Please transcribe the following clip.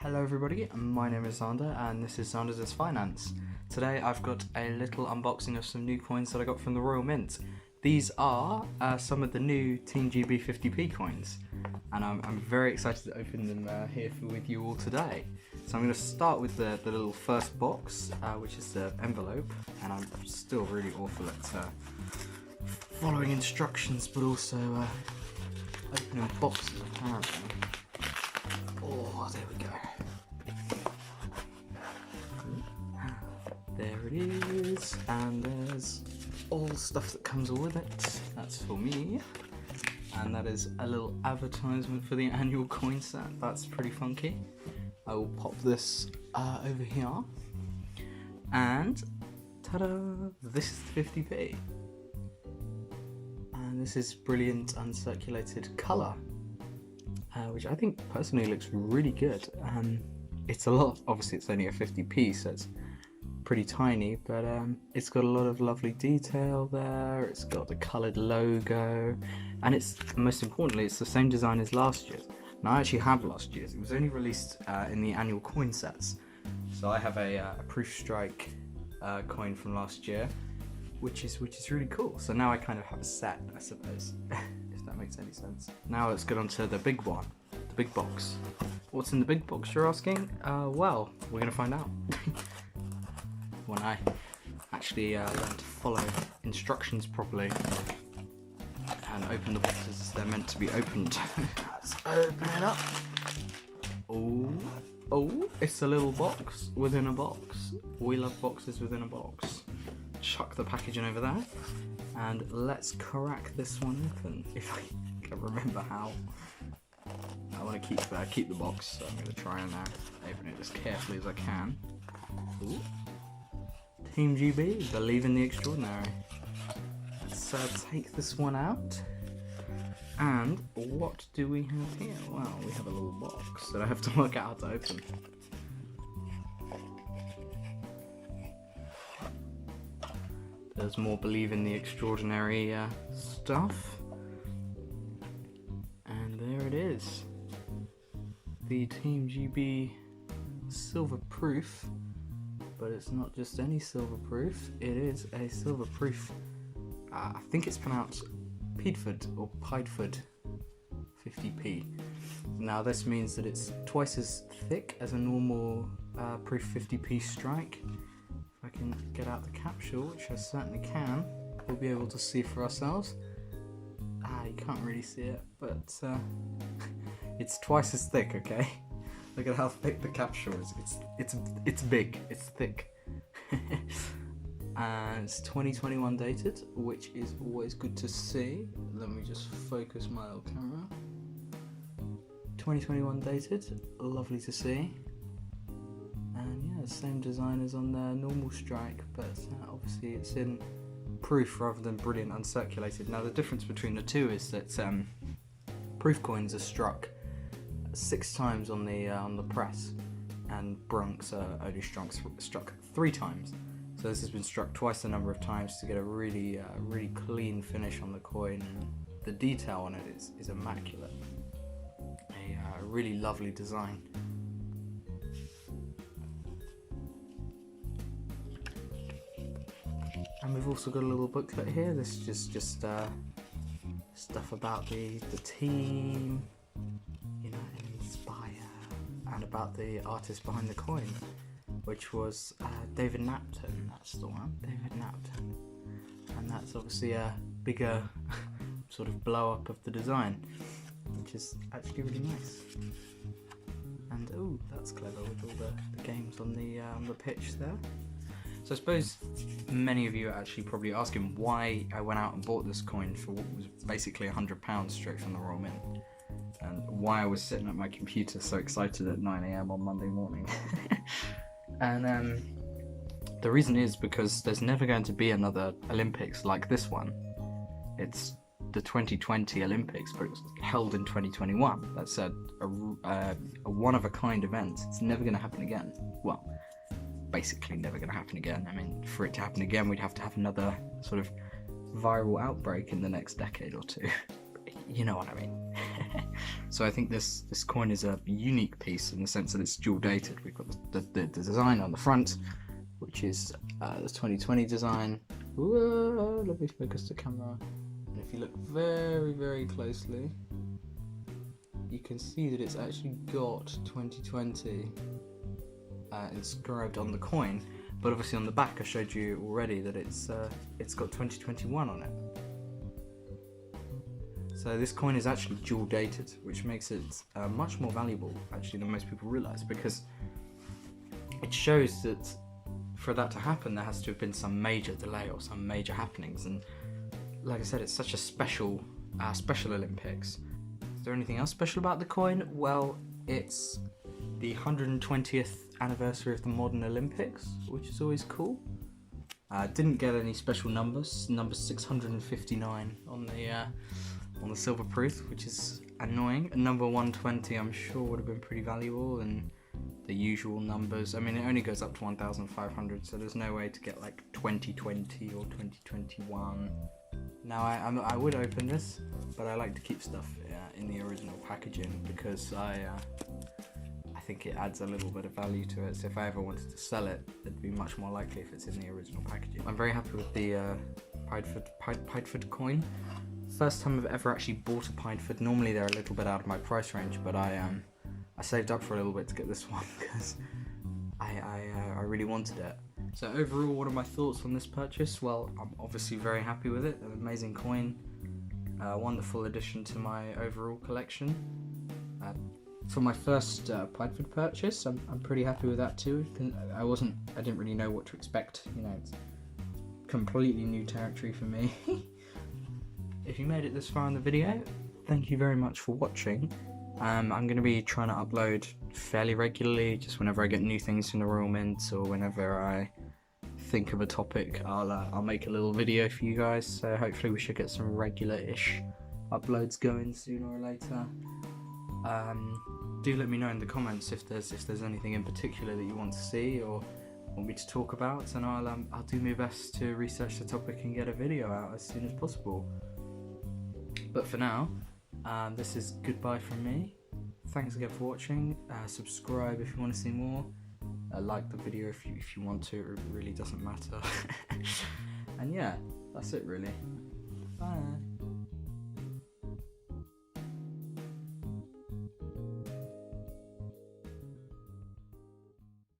Hello everybody, my name is Xander and this is Xander's is Finance. Today I've got a little unboxing of some new coins that I got from the Royal Mint. These are some of the new TeamGB 50p coins and I'm very excited to open them here with you all today. So I'm going to start with the little first box, which is the envelope, and I'm still really awful at following instructions but also opening boxes apparently. Oh, there we go. There it is, and there's all the stuff that comes with it. That's for me. And that is a little advertisement for the annual coin set. That's pretty funky. I will pop this over here. And ta-da! This is the 50p. And this is brilliant uncirculated colour. Which I think personally looks really good. It's a lot, obviously it's only a 50p, so it's pretty tiny, but it's got a lot of lovely detail there. It's got the coloured logo, and it's, most importantly, it's the same design as last year's. Now I actually have last year's. It was only released in the annual coin sets, so I have a Proof Strike coin from last year, which is really cool. So now I kind of have a set, I suppose. If that makes any sense. Now let's get on to the big one, the big box. What's in the big box, you're asking? Well, we're gonna find out. When I actually learn to follow instructions properly and open the boxes as they're meant to be opened. Let's open it up. Oh, it's a little box within a box. We love boxes within a box. Chuck the packaging over there. And let's crack this one open, if I can remember how. I want to keep the box, so I'm going to try and open it as carefully as I can. Ooh. TeamGB, believe in the extraordinary. Let's take this one out. And what do we have here? Well, we have a little box that I have to work out how to open. There's more believe in the extraordinary stuff. And there it is. The TeamGB silverproof. But it's not just any silverproof, it is a silverproof, I think it's pronounced Piedford or Piedford 50p. Now this means that it's twice as thick as a normal Proof 50p strike. If I can get out the capsule, which I certainly can, we'll be able to see for ourselves. You can't really see it, but it's twice as thick, okay? Look at how thick the capsule is. It's big. It's thick. And it's 2021 dated, which is always good to see. Let me just focus my old camera. 2021 dated, lovely to see. And yeah, same design as on the normal strike, but obviously it's in proof rather than brilliant uncirculated. Now the difference between the two is that proof coins are struck 6 times on the press, and Brunks are only struck 3 times. So this has been struck twice the number of times to get a really clean finish on the coin, and the detail on it is immaculate. A really lovely design. And we've also got a little booklet here. This is just stuff about the team, you know, and about the artist behind the coin, which was David Napton. That's the one, David Napton. And that's obviously a bigger sort of blow up of the design, which is actually really nice. And oh, that's clever with all the games on the pitch there. So I suppose many of you are actually probably asking why I went out and bought this coin for what was basically £100 straight from the Royal Mint, and why I was sitting at my computer so excited at 9 AM on Monday morning. And the reason is because there's never going to be another Olympics like this one. It's the 2020 Olympics, but it was held in 2021. That's a one-of-a-kind event. It's never going to happen again. Well, basically never going to happen again. I mean, for it to happen again, we'd have to have another sort of viral outbreak in the next decade or two. You know what I mean. So I think this coin is a unique piece in the sense that it's dual dated. We've got the design on the front, which is the 2020 design. Whoa, let me focus the camera. And if you look very, very closely, you can see that it's actually got 2020 inscribed on the coin. But obviously on the back I showed you already that it's got 2021 on it. So this coin is actually dual dated, which makes it much more valuable actually than most people realise, because it shows that for that to happen there has to have been some major delay or some major happenings, and like I said, it's such a special Olympics. Is there anything else special about the coin? Well, it's the 120th anniversary of the modern Olympics, which is always cool. Didn't get any special numbers. Number 659 on the silverproof, which is annoying. And number 120 I'm sure would have been pretty valuable, and the usual numbers. I mean, it only goes up to 1,500, so there's no way to get like 2020 or 2021. Now I would open this, but I like to keep stuff in the original packaging because I think it adds a little bit of value to it. So if I ever wanted to sell it, it'd be much more likely if it's in the original packaging. I'm very happy with the Pideford coin. First time I've ever actually bought a Pideford. Normally they're a little bit out of my price range, but I saved up for a little bit to get this one because I really wanted it. So overall, what are my thoughts on this purchase? Well, I'm obviously very happy with it. An amazing coin, a wonderful addition to my overall collection. For my first Pideford purchase, I'm pretty happy with that too. I didn't really know what to expect. You know, it's completely new territory for me. If you made it this far in the video, thank you very much for watching. I'm going to be trying to upload fairly regularly, just whenever I get new things from the Royal Mint or whenever I think of a topic, I'll make a little video for you guys. So hopefully we should get some regular-ish uploads going sooner or later. Do let me know in the comments if there's anything in particular that you want to see or want me to talk about, and I'll do my best to research the topic and get a video out as soon as possible. But for now, this is goodbye from me. Thanks again for watching. Subscribe if you want to see more. Like the video if you want to. It really doesn't matter. And yeah, that's it really. Bye.